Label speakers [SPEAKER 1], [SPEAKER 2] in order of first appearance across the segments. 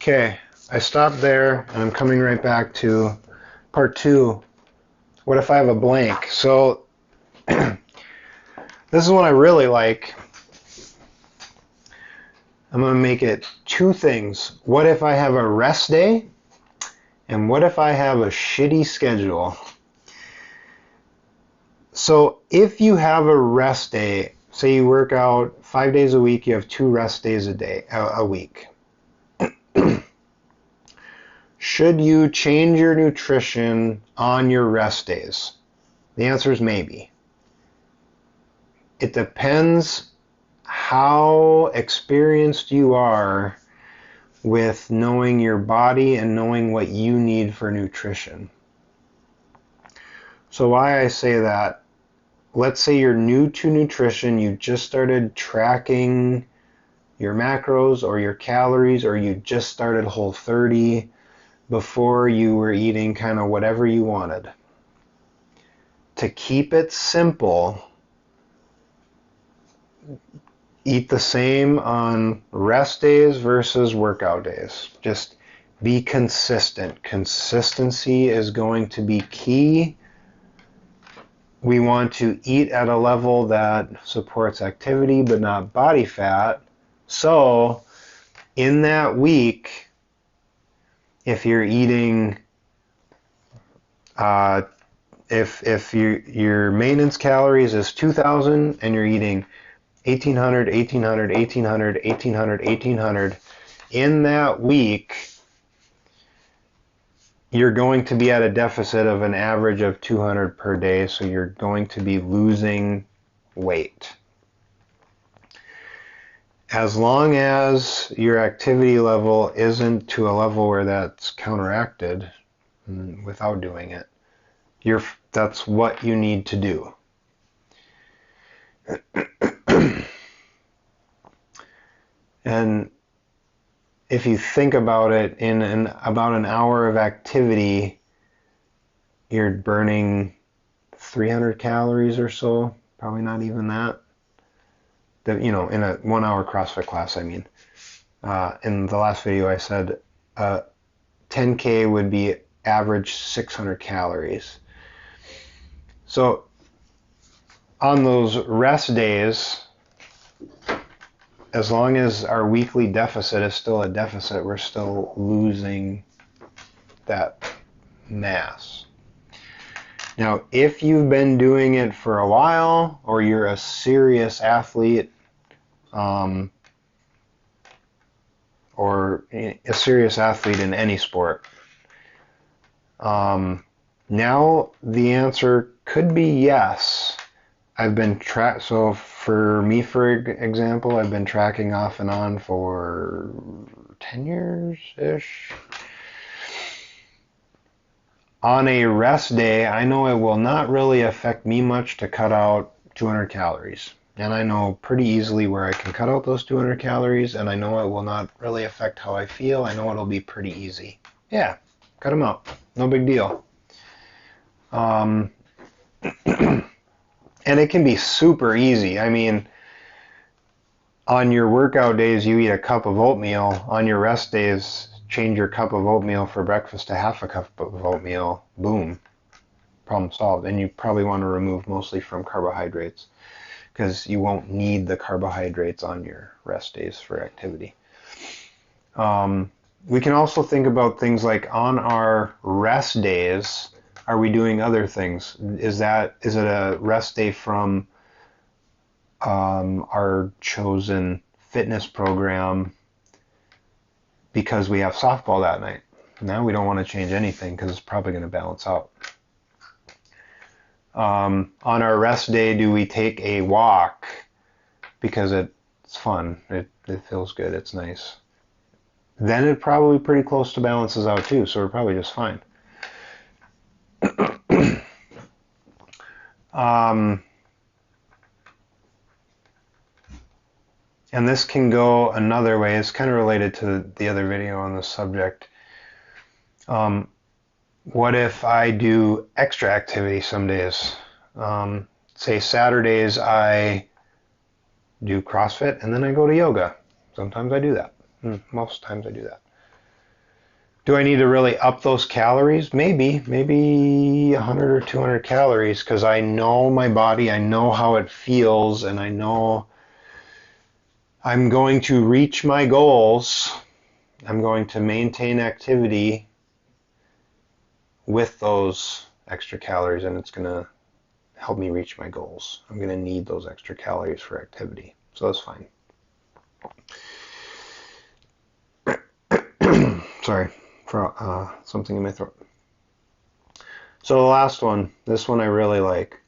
[SPEAKER 1] Okay, I stopped there and I'm coming right back to part two. What if I have a blank? So this is one I really like. I'm going to make it two things. What if I have a rest day? And what if I have a shitty schedule? So if you have a rest day, say you work out 5 days a week, you have 2 rest days a week. Should you change your nutrition on your rest days? The answer is maybe. It depends how experienced you are with knowing your body and knowing what you need for nutrition. So why I say that, let's say you're new to nutrition, you just started tracking your macros or your calories, or you just started Whole30 before you were eating kind of whatever you wanted. To keep it simple, eat the same on rest days versus workout days. Just be consistent. Consistency is going to be key. We want to eat at a level that supports activity but not body fat. So in that week, if you're eating, if your maintenance calories is 2,000 and you're eating 1,800, 1,800, 1,800, 1,800, 1,800, in that week, you're going to be at a deficit of an average of 200 per day, so you're going to be losing weight. As long as your activity level isn't to a level where that's counteracted without doing it, that's what you need to do. And if you think about it, in about an hour of activity, you're burning 300 calories or so, probably not even that. In a 1 hour CrossFit class, I mean. In the last video I said 10K would be average 600 calories. So on those rest days, as long as our weekly deficit is still a deficit, we're still losing that mass. Now, if you've been doing it for a while, or you're a serious athlete, or a serious athlete in any sport, now the answer could be yes. I've been so for me, for example, I've been tracking off and on for 10 years-ish. On a rest day, I know it will not really affect me much to cut out 200 calories. And I know pretty easily where I can cut out those 200 calories, and I know it will not really affect how I feel. I know it'll be pretty easy. Yeah, cut them out. No big deal. And it can be super easy. I mean, on your workout days, you eat a cup of oatmeal. On your rest days, change your cup of oatmeal for breakfast to half a cup of oatmeal. Boom. Problem solved. And you probably want to remove mostly from carbohydrates, because you won't need the carbohydrates on your rest days for activity. We can also think about things like, on our rest days, are we doing other things? Is it a rest day from our chosen fitness program because we have softball that night? Now we don't want to change anything because it's probably going to balance out. On our rest day, do we take a walk because it's fun, it feels good, it's nice? Then it probably pretty close to balances out too, so we're probably just fine. And this can go another way. It's kind of related to the other video on this subject. What if I do extra activity some days? Say Saturdays I do CrossFit and then I go to yoga. Sometimes I do that. Most times I do that. Do I need to really up those calories? Maybe 100 or 200 calories, because I know my body, I know how it feels, and I know I'm going to reach my goals. I'm going to maintain activity with those extra calories, and it's going to help me reach my goals. I'm going to need those extra calories for activity. So that's fine. Sorry for something in my throat. So the last one, this one I really like.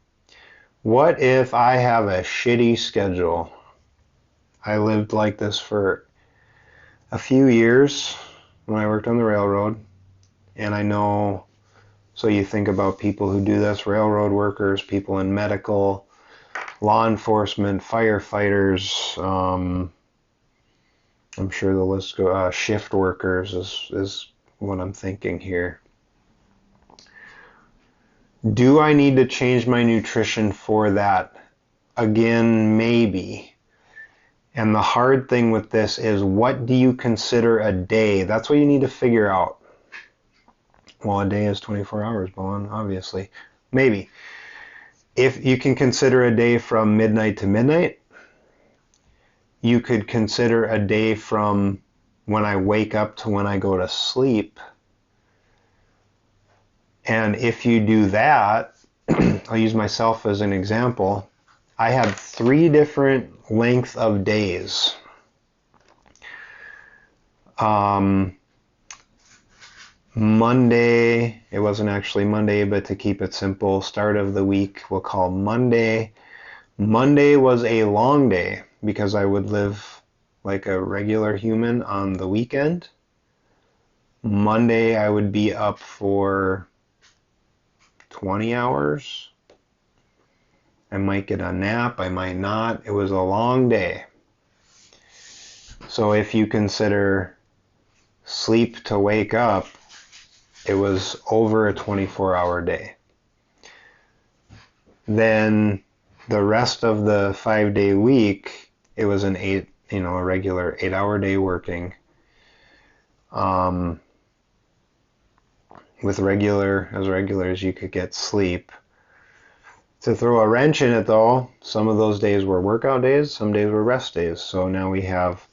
[SPEAKER 1] What if I have a shitty schedule? I lived like this for a few years when I worked on the railroad, and I know, so you think about people who do this, railroad workers, people in medical, law enforcement, firefighters, I'm sure the list goes, shift workers is what I'm thinking here. Do I need to change my nutrition for that? Again, maybe. And the hard thing with this is, what do you consider a day? That's what you need to figure out. Well, a day is 24 hours, Bowen, obviously. Maybe. If you can consider a day from midnight to midnight, you could consider a day from when I wake up to when I go to sleep. And if you do that, I'll use myself as an example. I had 3 different lengths of days. Monday, it wasn't actually Monday, but to keep it simple, start of the week we'll call Monday. Monday was a long day because I would live like a regular human on the weekend. Monday I would be up for 20 hours. I might get a nap, I might not. It was a long day. So if you consider sleep to wake up, it was over a 24-hour day. Then the rest of the 5-day week, it was a regular 8-hour day working. With regular as you could get sleep. To throw a wrench in it though, some of those days were workout days, some days were rest days. So now we have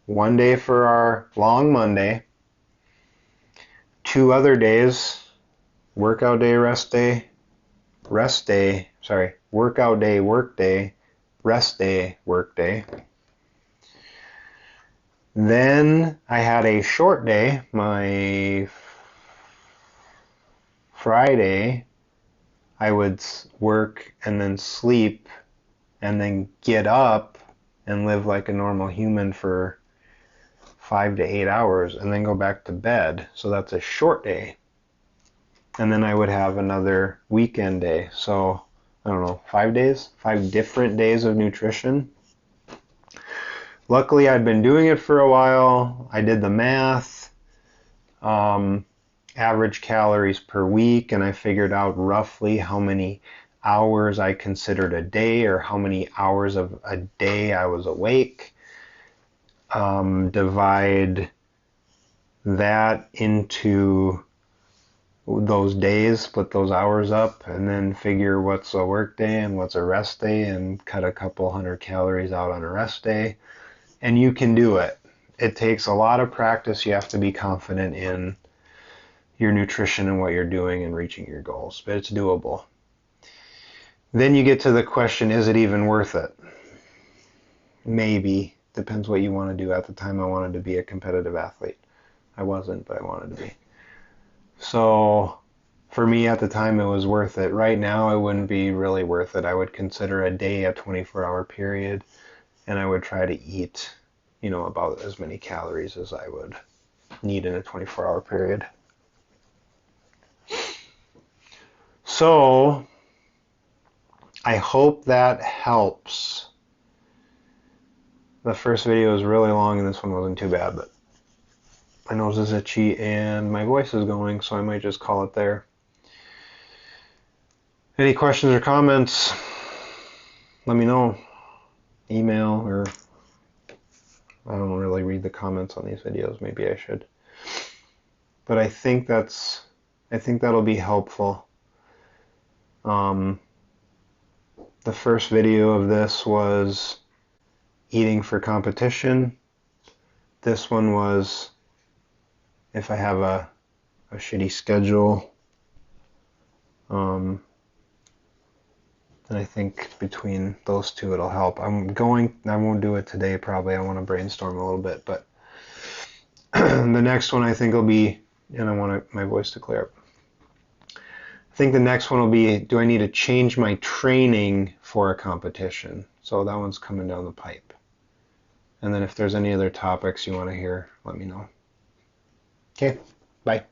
[SPEAKER 1] 1 day for our long Monday, 2 other days, workout day, workout day, work day, rest day, work day. Then I had a short day, my Friday. I would work and then sleep and then get up and live like a normal human for 5 to 8 hours and then go back to bed. So that's a short day. And then I would have another weekend day. So, I don't know, 5 days? 5 different days of nutrition. Luckily, I'd been doing it for a while. I did the math. Average calories per week, and I figured out roughly how many hours I considered a day or how many hours of a day I was awake. Divide that into those days, split those hours up, and then figure what's a work day and what's a rest day and cut a couple 100 calories out on a rest day. And you can do it. It takes a lot of practice. You have to be confident in your nutrition and what you're doing and reaching your goals, but it's doable. Then you get to the question, is it even worth it? Maybe. Depends what you want to do. At the time, I wanted to be a competitive athlete. I wasn't, but I wanted to be. So for me at the time, it was worth it. Right now, it wouldn't be really worth it. I would consider a day a 24-hour period, and I would try to eat, about as many calories as I would need in a 24-hour period. So, I hope that helps. The first video was really long and this one wasn't too bad, but my nose is itchy and my voice is going, so I might just call it there. Any questions or comments? Let me know. Email, or I don't really read the comments on these videos. Maybe I should. but I think that'll be helpful. The first video of this was eating for competition. This one was if I have a shitty schedule. And I think between those two it'll help. I won't do it today probably. I want to brainstorm a little bit, but the next one I think will be, and I want my voice to clear up. I think the next one will be, do I need to change my training for a competition? So that one's coming down the pipe. And then if there's any other topics you want to hear, let me know. Okay, bye.